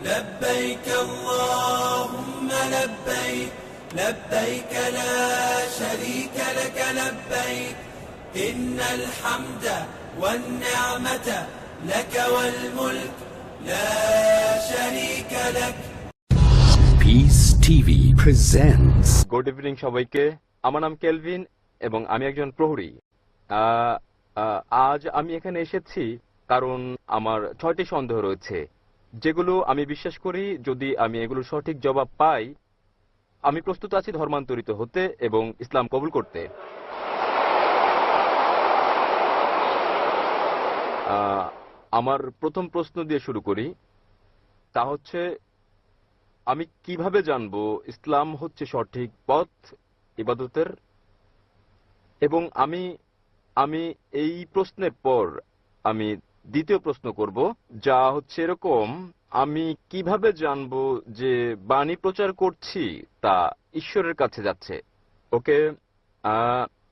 لبيك اللهم لبيك لبيك لا شريك لك لبيك إن الحمد والنعمة لك والملك لا شريك لك. Peace TV presents. Good evening সবাইকে। আমার নাম কেলভিন এবং আমি একজন প্রহরী। আজ আমি এখানে এসেছি কারণ আমার 6টি সন্দেহ রয়েছে, যেগুলো আমি বিশ্বাস করি যদি আমি এগুলোর সঠিক জবাব পাই আমি প্রস্তুত আছি ধর্মান্তরিত হতে এবং ইসলাম কবুল করতে। আমার প্রথম প্রশ্ন দিয়ে শুরু করি, তা হচ্ছে আমি কিভাবে জানবো ইসলাম হচ্ছে সঠিক পথ ইবাদতের? এবং আমি এই প্রশ্নের পর আমি দ্বিতীয় প্রশ্ন করব, যা হচ্ছে এরকম, আমি কিভাবে জানবো যে বাণী প্রচার করছি তা ঈশ্বরের কাছে যাচ্ছে? ওকে,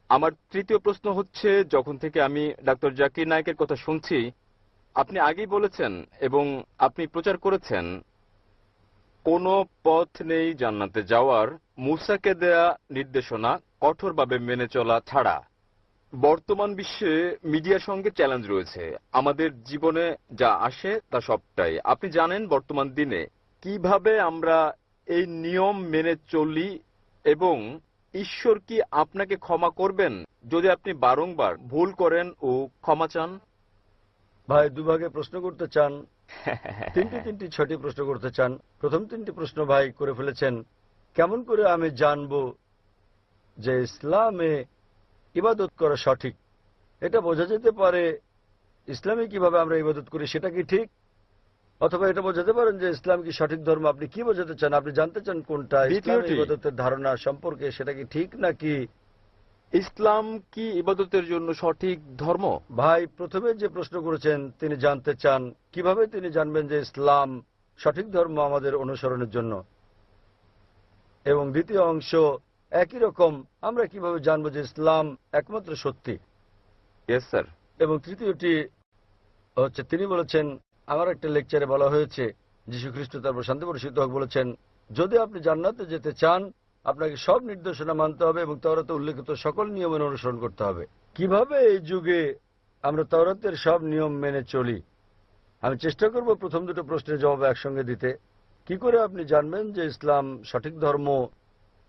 আমার তৃতীয় প্রশ্ন হচ্ছে, যখন থেকে আমি ডক্টর জাকির নায়েকের কথা শুনছি, আপনি আগেই বলেছেন এবং আপনি প্রচার করেছেন কোনো পথ নেই জান্নাতে যাওয়ার মুসাকে দেয়া নির্দেশনা কঠোরভাবে মেনে চলা ছাড়া। বর্তমান বিশ্বে মিডিয়ার সঙ্গে চ্যালেঞ্জ রয়েছে, আমাদের জীবনে যা আসে তা সবটাই। আপনি জানেন বর্তমান দিনে কিভাবে আমরা এই নিয়ম মেনে চলি এবং ঈশ্বর কি আপনাকে ক্ষমা করবেন যদি আপনি বারংবার ভুল করেন ও ক্ষমা চান? ভাই দুভাগে প্রশ্ন করতে চান, তিনটি 6টি প্রশ্ন করতে চান। প্রথম 3টি প্রশ্ন ভাই করে ফেলেছেন। কেমন করে আমি জানবো যে ইসলামে ইবাদত করা সঠিক? এটা বোঝা যেতে পারে ইসলামে কিভাবে আমরা ইবাদত করি সেটা কি ঠিক, অথবা এটা বোঝাতে পারেন যে ইসলাম কি সঠিক ধর্ম। আপনি কি বোঝাতে চান? আপনি জানতে চান কোনটা ইসলাম ইবাদতের ধারণা সম্পর্কে, সেটা কি ঠিক নাকি? ইসলাম কি ইবাদতের জন্য সঠিক ধর্ম? ভাই প্রথমে যে প্রশ্ন করেছেন তিনি জানতে চান কিভাবে তিনি জানবেন যে ইসলাম সঠিক ধর্ম আমাদের অনুসরণের জন্য, এবং দ্বিতীয় অংশ একই রকম, আমরা কিভাবে জানবো যে ইসলাম একমাত্র সত্যি। Yes sir. এবং তৃতীয়টি হচ্ছে, তিনি বলেছেন, আমার একটা লেকচারে বলা হয়েছে, যীশু খ্রিস্ট তারপর শান্তি বর্ষিত হোক বলেছেন, যদি আপনি জান্নাতে যেতে চান আপনাকে সব নির্দেশনা মানতে হবে এবং তাওরাতে উল্লেখিত সকল নিয়মের অনুসরণ করতে হবে। কিভাবে এই যুগে আমরা তাওরাতের সব নিয়ম মেনে চলি? আমি চেষ্টা করব প্রথম দুটো প্রশ্নের জবাব একসঙ্গে দিতে। কি করে আপনি জানবেন যে ইসলাম সঠিক ধর্ম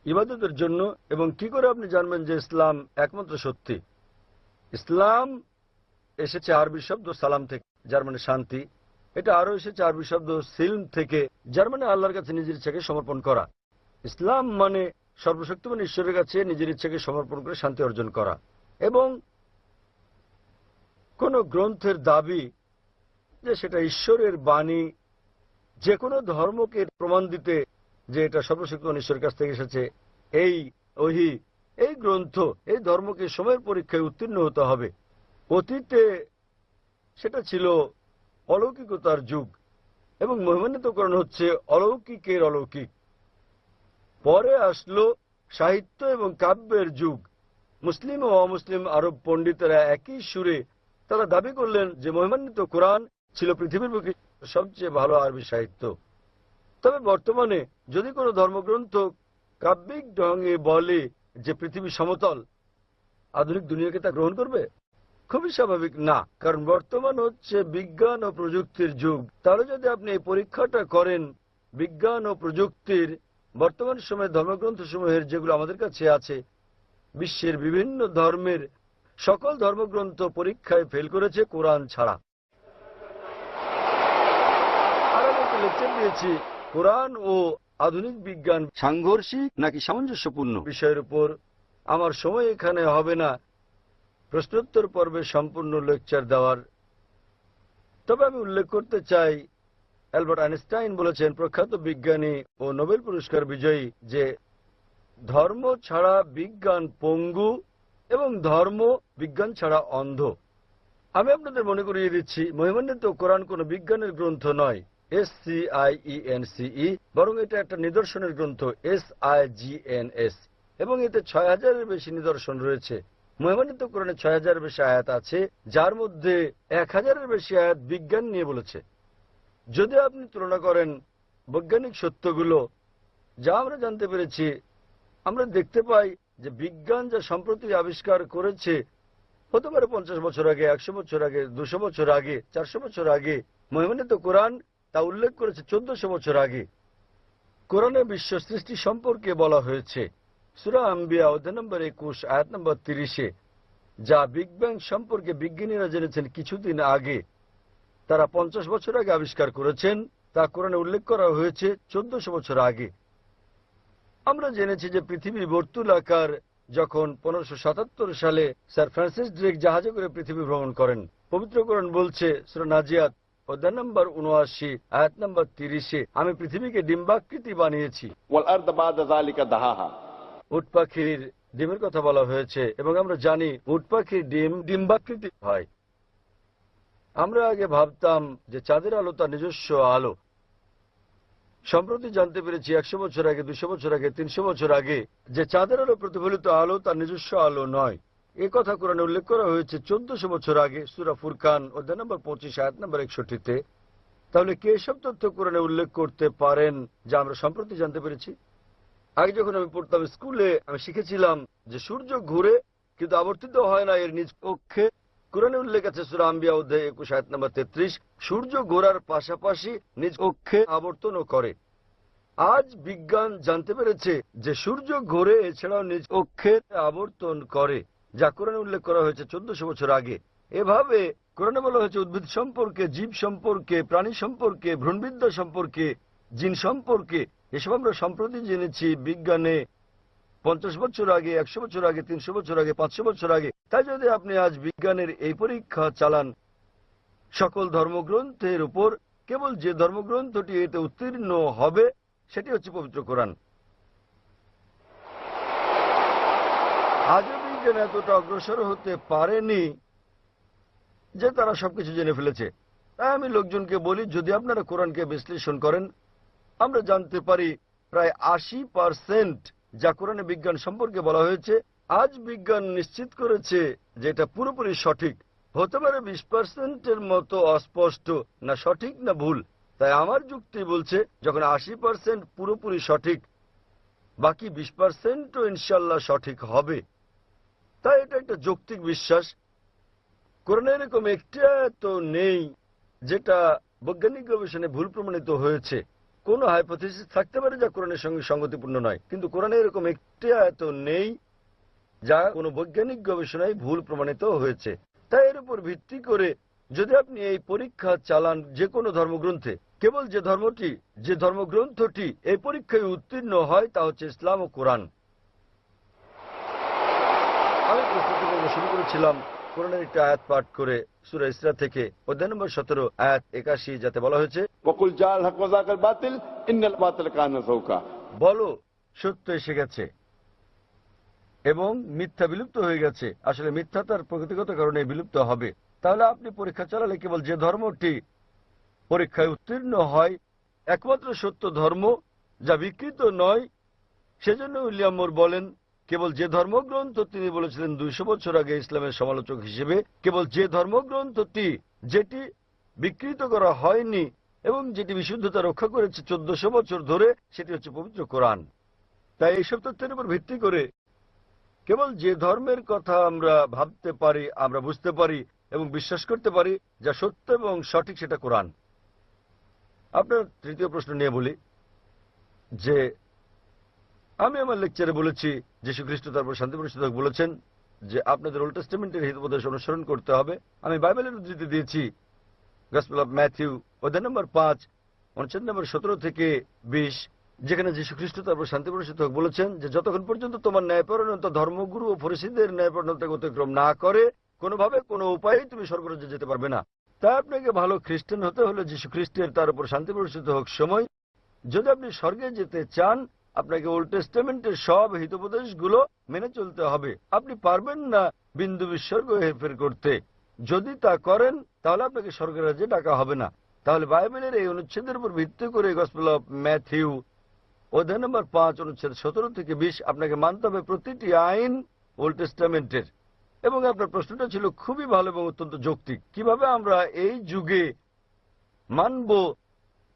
ইবাদতের জন্য, এবং কি করে আপনি জানবেন যে ইসলাম একমাত্র সত্যি? ইসলাম এসেছে আরবি শব্দ সালাম থেকে, যার মানে শান্তি। এটা আরো এসেছে আরবি শব্দ সিলম থেকে, যার মানে আল্লাহর কাছে নিজের ইচ্ছাকে সমর্পণ করা। ইসলাম মানে সর্বশক্তিমান ঈশ্বরের কাছে নিজের ইচ্ছাকে সমর্পণ করে শান্তি অর্জন করা। এবং কোন গ্রন্থের দাবি যে সেটা ঈশ্বরের বাণী, যে কোনো ধর্মকে প্রমাণ দিতে যে এটা সর্বশক্তিমান ঈশ্বরের কাছ থেকে এসেছে, এই ওহী, এই গ্রন্থ, এই ধর্মকে সময়ের পরীক্ষায় উত্তীর্ণ হতে হবে। অতীতে সেটা ছিল অলৌকিকতার যুগ এবং মহিমান্বিতকরণ হচ্ছে অলৌকিকের অলৌকিক। পরে আসলো সাহিত্য এবং কাব্যের যুগ। মুসলিম ও অমুসলিম আরব পণ্ডিতেরা একই সুরে তারা দাবি করলেন যে মহিমান্বিত কোরআন ছিল পৃথিবীর বুকে সবচেয়ে ভালো আরবি সাহিত্য। তবে বর্তমানে যদি কোনো ধর্মগ্রন্থ কাব্যিক ঢঙে বলে যে পৃথিবী সমতল, আধুনিক দুনিয়াকে তা গ্রহণ করবে? খুবই স্বাভাবিক না, কারণ বর্তমান হচ্ছে বিজ্ঞান ও প্রযুক্তির যুগ। তাহলে যদি আপনি এই পরীক্ষাটা করেন বিজ্ঞান ও প্রযুক্তির, বর্তমান সময়ে ধর্মগ্রন্থসমূহের যেগুলো আমাদের কাছে আছে, বিশ্বের বিভিন্ন ধর্মের সকল ধর্মগ্রন্থ পরীক্ষায় ফেল করেছে কোরআন ছাড়া। আর আমি একটা লেকচার দিয়েছি কোরআন ও আধুনিক বিজ্ঞান সাংঘর্ষিক নাকি সামঞ্জস্যপূর্ণ বিষয়ের উপর। আমার সময় এখানে হবে না প্রশ্নোত্তর পর্বে সম্পূর্ণ লেকচার দেওয়ার, তবে আমি উল্লেখ করতে চাই অ্যালবার্ট আইনস্টাইন বলেছেন, প্রখ্যাত বিজ্ঞানী ও নোবেল পুরস্কার বিজয়ী, যে ধর্ম ছাড়া বিজ্ঞান পঙ্গু এবং ধর্ম বিজ্ঞান ছাড়া অন্ধ। আমি আপনাদের মনে করিয়ে দিচ্ছি, মহিমান্বিত কোরআন কোনো বিজ্ঞানের গ্রন্থ নয়, SCIENCE, বরং এটা একটা নিদর্শনের গ্রন্থ, SIGNS, এবং এতে 6000-এর বেশি নিদর্শন রয়েছে। মহিমান্বিত কোরআনে 6000-এর বেশি আয়াত আছে, যার মধ্যে 1000-এর বেশি আয়াত বিজ্ঞান নিয়ে বলেছে। যদি আপনি তুলনা করেন বৈজ্ঞানিক সত্যগুলো যা আমরা জানতে পেরেছি, আমরা দেখতে পাই যে বিজ্ঞান যা সম্প্রতি আবিষ্কার করেছে, হতে পারে 50 বছর আগে, 100 বছর আগে, 200 বছর আগে, 400 বছর আগে, মহিমান্বিত কোরআন তা উল্লেখ করেছে 1400 বছর আগে। কোরআনে বিশ্ব সৃষ্টি সম্পর্কে বলা হয়েছে সূরা আম্বিয়া অধ্যায় নম্বর 21 আয়াত নম্বর 30-এ, যা বিগ ব্যাং সম্পর্কে বিজ্ঞানীরা জেনেছেন কিছুদিন আগে, তারা 50 বছর আগে আবিষ্কার করেছেন, তা কোরআনে উল্লেখ করা হয়েছে 1400 বছর আগে। আমরা জেনেছি যে পৃথিবী বর্তুলাকার, যখন 1577 সালে স্যার ফ্রান্সিস ড্রেক জাহাজে করে পৃথিবী ভ্রমণ করেন। পবিত্র কোরআন বলছে সূরা নাজিয়াত অধ্যায় নম্বর 79 আয়াত নম্বর 30-এ, আমি পৃথিবীকে ডিম্বাকৃতি বানিয়েছি। উট পাখির ডিমের কথা বলা হয়েছে এবং আমরা জানি উট পাখির ডিম ডিম্বাকৃতি হয়। আমরা আগে ভাবতাম যে চাঁদের আলো তার নিজস্ব আলো। সম্প্রতি জানতে পেরেছি 100 বছর আগে, 200 বছর আগে, 300 বছর আগে যে চাঁদের আলো প্রতিফলিত আলো তার নিজস্ব আলো নয়। এ কথা কোরআনে উল্লেখ করা হয়েছে 1400 বছর আগে সূরা ফুরকান অধ্যায় নম্বর 25 আয়াত নম্বর 61-তে। তাহলে কে সব তথ্য কোরআনে উল্লেখ করতে পারেন যা আমরা সম্প্রতি জানতে পেরেছি? আগে যখন আমি পড়তাম স্কুলে, আমি শিখেছিলাম যে সূর্য ঘুরে কিন্তু আবর্তিত হয় না এর নিজ অক্ষে। কোরআনে উল্লেখ আছে সূরা আম্বিয়া অধ্যায় 21 আয়াত নম্বর 33, সূর্য ঘোরার পাশাপাশি নিজ অক্ষে আবর্তনও করে। আজ বিজ্ঞান জানতে পেরেছে যে সূর্য ঘোরে, এছাড়াও নিজ অক্ষে আবর্তন করে, যা কোরআনে উল্লেখ করা হয়েছে 1400 বছর আগে। এভাবে কোরআনে বলা হয়েছে উদ্ভিদ সম্পর্কে, জীব সম্পর্কে, প্রাণী সম্পর্কে, ভ্রূণবিদ্যা সম্পর্কে, জিন সম্পর্কে। এসব আমরা সম্প্রতি জেনেছি বিজ্ঞানে 50 বছর আগে, 100 বছর আগে, 300 বছর আগে, 500 বছর আগে। তাই যদি আপনি আজ বিজ্ঞানের এই পরীক্ষা চালান সকল ধর্মগ্রন্থের উপর, কেবল যে ধর্মগ্রন্থটি এতে উত্তীর্ণ হবে সেটি হচ্ছে পবিত্র কোরআন। আজও বিজ্ঞান এতটা অগ্রসর হতে পারেনি যে তারা সবকিছু জেনে ফেলেছে। তাই আমি লোকজনকে বলি, যদি আপনারা কোরআনকে বিশ্লেষণ করেন, আমরা জানতে পারি প্রায় 80% যা কোরআনে বিজ্ঞান সম্পর্কে বলা হয়েছে, আজ বিজ্ঞান নিশ্চিত করেছে যে এটা পুরোপুরি সঠিক। হতে পারে 20%-এর মতো অস্পষ্ট, না সঠিক না ভুল। তাই আমার যুক্তি বলছে যখন 80% পুরোপুরি সঠিক, বাকি 20%ও ইনশাল্লাহ সঠিক হবে। তাই এটা একটা যৌক্তিক বিশ্বাস। কোরআনে এরকম একটি আয়াত নেই যেটা বৈজ্ঞানিক গবেষণায় ভুল প্রমাণিত হয়েছে। কোন হাইপোথিসিস থাকতে পারে যা কোরআনের সঙ্গে সঙ্গতিপূর্ণ নয়, কিন্তু কোরআনে এরকম একটি আয়াত নেই যা কোনো বৈজ্ঞানিক গবেষণায় ভুল প্রমাণিত হয়েছে। তাই এর উপর ভিত্তি করে যদি আপনি এই পরীক্ষা চালান যে কোনো ধর্মগ্রন্থে, কেবল যে ধর্মগ্রন্থটি এই পরীক্ষায় উত্তীর্ণ হয় তা হচ্ছে ইসলাম ও কোরআন। আমি প্রস্তুতি পর্ব শুরু করেছিলাম কোরআনের একটি আয়াত পাঠ করে সূরা ইসরা থেকে অধ্যায় নম্বর 17 আয়াত 81, যাতে বলা হয়েছে, বলো সত্য এসে গেছে এবং মিথ্যা বিলুপ্ত হয়ে গেছে। আসলে মিথ্যা তার প্রকৃতিগত কারণে বিলুপ্ত হবে। তাহলে আপনি পরীক্ষা চালালে কেবল যে ধর্মটি পরীক্ষায় উত্তীর্ণ হয়, একমাত্র সত্য ধর্ম যা বিকৃত নয়। সেজন্য উইলিয়াম মোর বলেন, কেবল যে ধর্মগ্রন্থ, তিনি বলেছিলেন 200 বছর আগে ইসলামের সমালোচক হিসেবে, কেবল যে ধর্মগ্রন্থটি যেটি বিকৃত করা হয়নি এবং যেটি বিশুদ্ধতা রক্ষা করেছে 1400 বছর ধরে, সেটি হচ্ছে পবিত্র কোরআন। তাই এইসব তথ্যের উপর ভিত্তি করে কেবল যে ধর্মের কথা আমরা ভাবতে পারি, আমরা বুঝতে পারি এবং বিশ্বাস করতে পারি যা সত্য এবং সঠিক, সেটা কোরআন। আপনার তৃতীয় প্রশ্ন নিয়ে বলি যে আমি আমার লেকচারে বলেছি যীশু খ্রিস্ট তারপর শান্তি প্রতিষ্ঠা বলেছেন যে আপনাদের ওল্ড টেস্টামেন্টের হিতোপদেশ অনুসরণ করতে হবে। আমি বাইবেলের উদ্ধৃতি দিয়েছি গসপেল অফ ম্যাথিউ অধ্যায় নম্বর 5 অনুচ্ছেদ নম্বর 17 থেকে 20, যেখানে যীশু খ্রিস্ট তারপর শান্তি প্রতিষ্ঠা বলেছেন যে যতক্ষণ পর্যন্ত তোমার ন্যায়পরায়ণতা ধর্মগুরু ও ফরিসীদের ন্যায়পরায়ণতাকে অতিক্রম না করে, কোনোভাবে কোনো উপায়েই তুমি স্বর্গরাজ্যে যেতে পারবে না। তাই আপনাকে ভালো খ্রিস্টান হতে হলে যীশু খ্রিস্টের তার উপর শান্তি প্রতিষ্ঠিত হোক সময়, যদি আপনি স্বর্গে যেতে চান, আপনাকে ওল্ড টেস্টামেন্টের সব হিতোপদেশগুলো মেনে চলতে হবে। আপনি পারবেন না বিন্দু বিসর্গ হেরফের করতে। যদি তা করেন তাহলে আপনাকে স্বর্গের রাজ্যে ডাকা হবে না। তাহলে বাইবেলের এই অনুচ্ছেদের উপর ভিত্তি করে গসপেল অফ ম্যাথিউ অধ্যায় নম্বর 5 অনুচ্ছেদ 17 থেকে 20 আপনাকে মানতে হবে প্রতিটি আইন ওল্ড টেস্টামেন্টের। এবং আপনার প্রশ্নটা ছিল খুবই ভালো এবং অত্যন্ত যৌক্তিক। কিভাবে আমরা এই যুগে মানব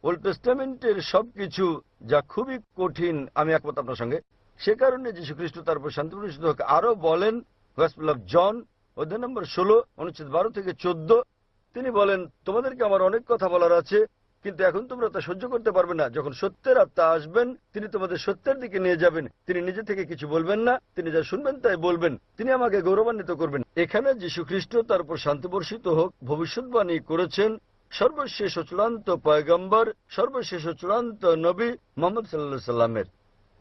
ওল্ড টেস্টামেন্টের সবকিছু যা খুবই কঠিন, আমি একমত আপনার সঙ্গে। সে কারণে যীশু খ্রিস্ট তার উপর শান্তি বর্ষিত হোক আরো বলেন, গসপেল অফ জন অধ্যায় নম্বর 16 অনুচ্ছেদ 12 থেকে 14, তিনি বলেন, তোমাদেরকে আমার অনেক কথা বলার আছে, কিন্তু এখন তোমরা তা সহ্য করতে পারবে না। যখন সত্যের আত্মা আসবেন, তিনি তোমাদের সত্যের দিকে নিয়ে যাবেন। তিনি নিজে থেকে কিছু বলবেন না, তিনি যা শুনবেন তাই বলবেন। তিনি আমাকে গৌরবান্বিত করবেন। এখানে যীশু খ্রিস্ট তার উপর শান্তি বর্ষিত হোক ভবিষ্যৎবাণী করেছেন সর্বশেষ ও চূড়ান্ত পয়গম্বর, সর্বশেষ ও চূড়ান্ত নবী মুহাম্মদ সাল্লাল্লাহু আলাইহি সাল্লামের।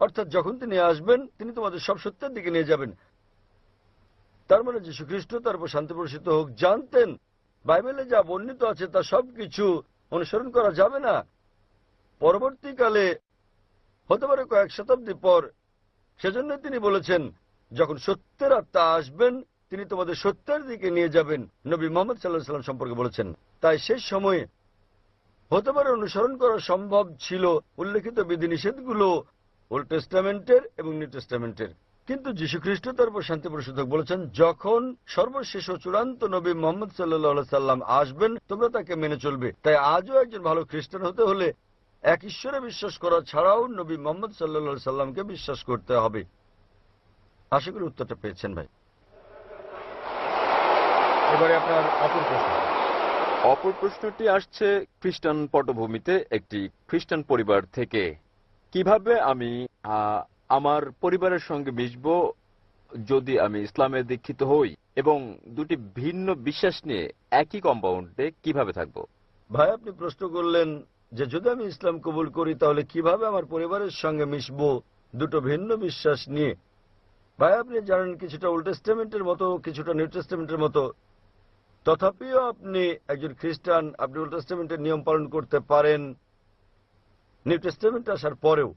অর্থাৎ যখন তিনি আসবেন, তিনি তোমাদের সব সত্যের দিকে নিয়ে যাবেন। তার মানে যীশু খ্রিস্ট তার উপর শান্তি বর্ষিত হোক জানতেন বাইবেলে যা বর্ণিত আছে তা সবকিছু অনুসরণ করা যাবে না। পরবর্তীকালে হতে পারে কয়েক শতাব্দী পর, সেজন্য তিনি বলেছেন যখন সত্যের আত্মা আসবেন, তিনি তোমাদের সত্যের দিকে নিয়ে যাবেন। নবী মুহাম্মদ সাল্লাল্লাহু আলাইহি সাল্লাম সম্পর্কে বলেছেন। তাই শেষ সময়ে হতে পারে অনুসরণ করা সম্ভব ছিল উল্লেখিত বিধিনিষেধগুলো ওল্ড টেস্টামেন্টের এবং নিউ টেস্টামেন্টের, কিন্তু যীশু খ্রিস্ট তার উপর শান্তি বর্ষিত হোক বলেছেন যখন সর্বশেষ ও চূড়ান্ত নবী মুহাম্মদ সাল্লাল্লাহু আলাইহি সাল্লাম আসবেন, তোমরা তাকে মেনে চলবে। তাই আজও একজন ভালো খ্রিস্টান হতে হলে এক ঈশ্বরে বিশ্বাস করা ছাড়াও নবী মুহাম্মদ সাল্লাল্লাহু আলাইহি সাল্লামকে বিশ্বাস করতে হবে। আশা করি উত্তরটা পেয়েছেন ভাই। এবারে আপনার অপর প্রশ্ন। অপর প্রশ্নটি আসছে খ্রিস্টান পটভূমিতে একটি খ্রিস্টান পরিবার থেকে। কিভাবে আমি আমার পরিবারের সঙ্গে মিশবো যদি আমি ইসলামে দীক্ষিত হই, এবং দুটি ভিন্ন বিশ্বাস নিয়ে একই কম্পাউন্ডে কিভাবে থাকবো? ভাই, আপনি প্রশ্ন করলেন যে যদি আমি ইসলাম কবুল করি তাহলে কিভাবে আমার পরিবারের সঙ্গে মিশবো দুটো ভিন্ন বিশ্বাস নিয়ে। ভাই, আপনি জানেন কিছুটা ওল্ড টেস্টামেন্টের মতো, কিছুটা নিউ টেস্টামেন্টের মতো। তথাপিও আপনি একজন খ্রিস্টান, আপনি ওল্ড টেস্টামেন্টের নিয়ম পালন করতে পারেন নিউ টেস্টামেন্ট আসার পরেও।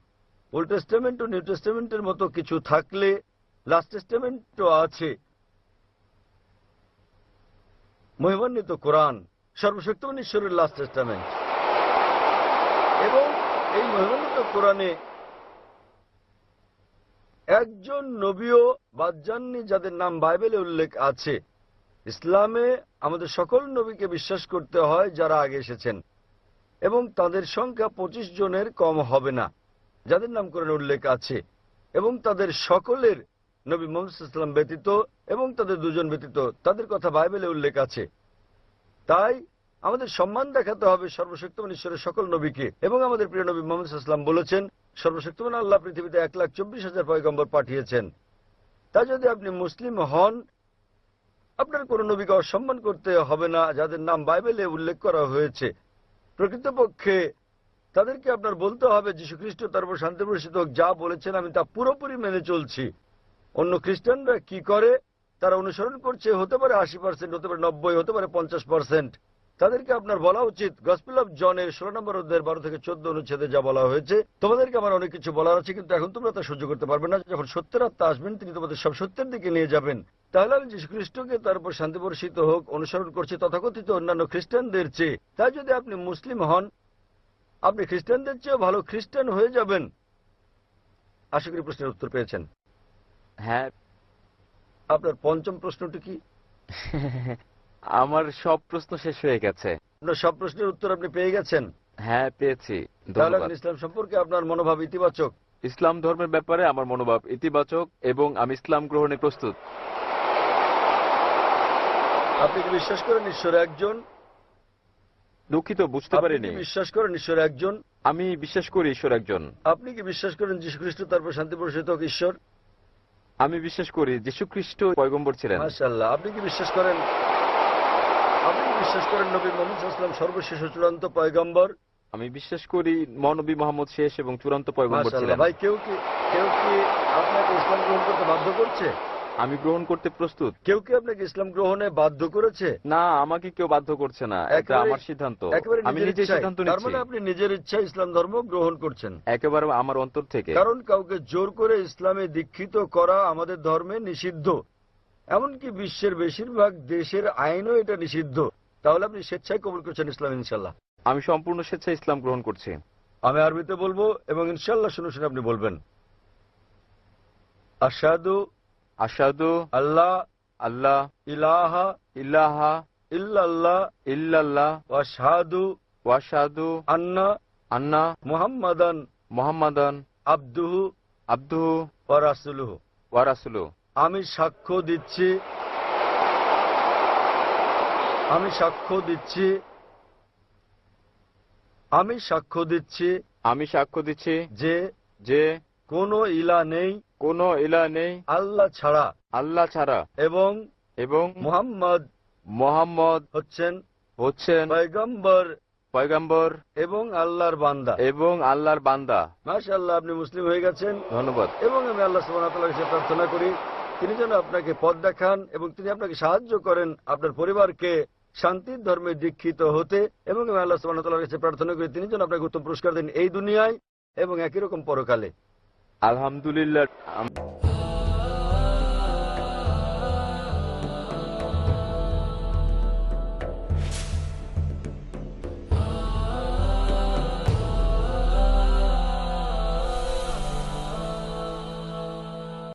ওল্ড টেস্টামেন্ট ও নিউ টেস্টামেন্টের মতো কিছু থাকলে লাস্ট টেস্টামেন্টও আছে। মহিমান্বিত কোরআন সর্বশক্তিমান ঈশ্বরের লাস্ট টেস্টামেন্ট, এবং এই মহিমান্বিত কোরআনে একজন নবীও বাদ যাননি যাদের নাম বাইবেলে উল্লেখ আছে। ইসলামে আমাদের সকল নবীকে বিশ্বাস করতে হয় যারা আগে এসেছেন, এবং তাদের সংখ্যা 25 জনের কম হবে না যাদের নাম কোরআনে উল্লেখ আছে, এবং তাদের সকলের নবী মুহাম্মদ সাল্লাল্লাহু আলাইহি ওয়াসাল্লাম ব্যতীত এবং তাদের দুজন ব্যতীত তাদের কথা বাইবেলে উল্লেখ আছে। তাই আমাদের সম্মান দেখাতে হবে সর্বশক্তিমান ঈশ্বরের সকল নবীকে, এবং আমাদের প্রিয় নবী মুহাম্মদ সাল্লাল্লাহু আলাইহি ওয়াসাল্লাম বলেছেন সর্বশক্তিমান আল্লাহ পৃথিবীতে 1,24,000 পয়গম্বর পাঠিয়েছেন। তাই যদি আপনি মুসলিম হন, আপনার কোন নবীকে অসম্মান করতে হবে না যাদের নাম বাইবেলে উল্লেখ করা হয়েছে। প্রকৃতপক্ষে তাদেরকে আপনার বলতে হবে যীশু খ্রিস্ট তার উপর শান্তি বর্ষিত হোক যা বলেছেন আমি তা পুরোপুরি মেনে চলছি। অন্য খ্রিস্টানরা কি করে তারা অনুসরণ করছে, হতে পারে 80%, হতে পারে 90, হতে পারে 50%। তাদেরকে আপনার বলা উচিত গসপেল অফ জনের 16 নম্বর অধ্যায়ের 12 থেকে 14 অনুচ্ছেদে যা বলা হয়েছে, তোমাদেরকে আমার অনেক কিছু বলার আছে, কিন্তু এখন তোমরা তা সহ্য করতে পারবে না। যখন সত্যের আত্মা আসবেন তিনি তোমাদের সব সত্যের দিকে নিয়ে যাবেন। তাহলে আমি যীশু খ্রিস্টকে তার উপর শান্তি বর্ষিত হোক অনুসরণ করছি তথাকথিত অন্যান্য খ্রিস্টানদের চেয়ে। তাই যদি আপনি মুসলিম হন, আপনি খ্রিস্টানদের চেয়েও ভালো খ্রিস্টান হয়ে যাবেন। আশা করি প্রশ্নের উত্তর পেয়েছেন। হ্যাঁ। আপনার পঞ্চম প্রশ্নটি কি? আমার সব প্রশ্ন শেষ হয়ে গেছে। আপনার সব প্রশ্নের উত্তর আপনি পেয়ে গেছেন? হ্যাঁ, পেয়েছি। তাহলে আপনি ইসলাম সম্পর্কে আপনার মনোভাব ইতিবাচক? ইসলাম ধর্মের ব্যাপারে আমার মনোভাব ইতিবাচক, এবং আমি ইসলাম গ্রহণে প্রস্তুত। আপনি কি বিশ্বাস করেন ঈশ্বর একজন? দুঃখিত, বুঝতে পারিনি। আপনি কি বিশ্বাস করেন ঈশ্বর একজন? আমি বিশ্বাস করি ঈশ্বর একজন। আপনি কি বিশ্বাস করেন যীশু খ্রিস্ট তার উপর শান্তি বর্ষিত হোক ঈশ্বর? আমি বিশ্বাস করি যীশু খ্রিস্ট পয়গম্বর ছিলেন। মাশাআল্লাহ। আপনি কি বিশ্বাস করেন নবী মুহাম্মদ সাল্লাল্লাহু আলাইহি ওয়াসাল্লাম সর্বশেষ ও চূড়ান্ত পয়গম্বর? আমি বিশ্বাস করি মহানবী মুহাম্মদ শেষ এবং চূড়ান্ত পয়গম্বর ছিলেন। ভাই, কেউ কি আপনাকে ইসলাম গ্রহণ করতে বাধ্য করছে? আমি গ্রহণ করতে প্রস্তুত। কেউ কি আপনাকে ইসলাম গ্রহণে বাধ্য করেছে? না, আমাকে কেউ বাধ্য করছে না, এটা আমার সিদ্ধান্ত। আমি নিজেই সিদ্ধান্ত নিচ্ছি। তার মানে আপনি নিজের ইচ্ছায় ইসলাম ধর্ম গ্রহণ করছেন? একেবারে আমার অন্তর থেকে। কারণ কাউকে জোর করে ইসলামে দীক্ষিত করা আমাদের ধর্মে নিষিদ্ধ, এমনকি বিশ্বের বেশিরভাগ দেশের আইনও এটা নিষিদ্ধ। তাহলে আপনি স্বেচ্ছায় কবুল করছেন ইসলাম? ইনশাল্লাহ আমি সম্পূর্ণ স্বেচ্ছায় ইসলাম গ্রহণ করছি। আমি আরবিতে বলবো এবং ইনশাল্লাহ শুনে শুনে আপনি বলবেন। আশহাদু আশহাদু আল্লাহ আল্লাহ ইলাহা ইল্লাল্লাহ ইল্লাল্লাহ ইল্লাল্লাহ ওয়া আশহাদু ওয়া আশহাদু আন্না আন্না মুহাম্মাদান মুহাম্মাদান আবদুহু আবদুহু ওয়া রাসূলুহু। ওয়া রাসূলুহু। আমি সাক্ষ্য দিচ্ছি আমি সাক্ষ্য দিচ্ছি আমি সাক্ষ্য দিচ্ছি আমি সাক্ষ্য দিচ্ছি যে যে কোনো ইলাহ নেই কোনো ইলাহ নেই আল্লাহ ছাড়া আল্লাহ ছাড়া এবং এবং মুহাম্মদ মুহাম্মদ হচ্ছেন পয়গম্বর পয়গম্বর এবং আল্লাহর বান্দা। এবং আল্লাহর বান্দা। মাশাআল্লাহ, আপনি মুসলিম হয়ে গেছেন। ধন্যবাদ। এবং আমি আল্লাহ সুবহানাহু ওয়া তাআলার কাছে প্রার্থনা করি তিনি যেন আপনাকে পথ দেখান এবং তিনি আপনাকে সাহায্য করেন আপনার পরিবারকে শান্তির ধর্মে দীক্ষিত হতে। এবং আমি আল্লাহ সুবহানাহু ওয়া তাআলার কাছে প্রার্থনা করি তিনি যেন আপনাকে উত্তম পুরস্কার দেন এই দুনিয়ায় এবং একই রকম পরকালে। আলহামদুলিল্লাহ।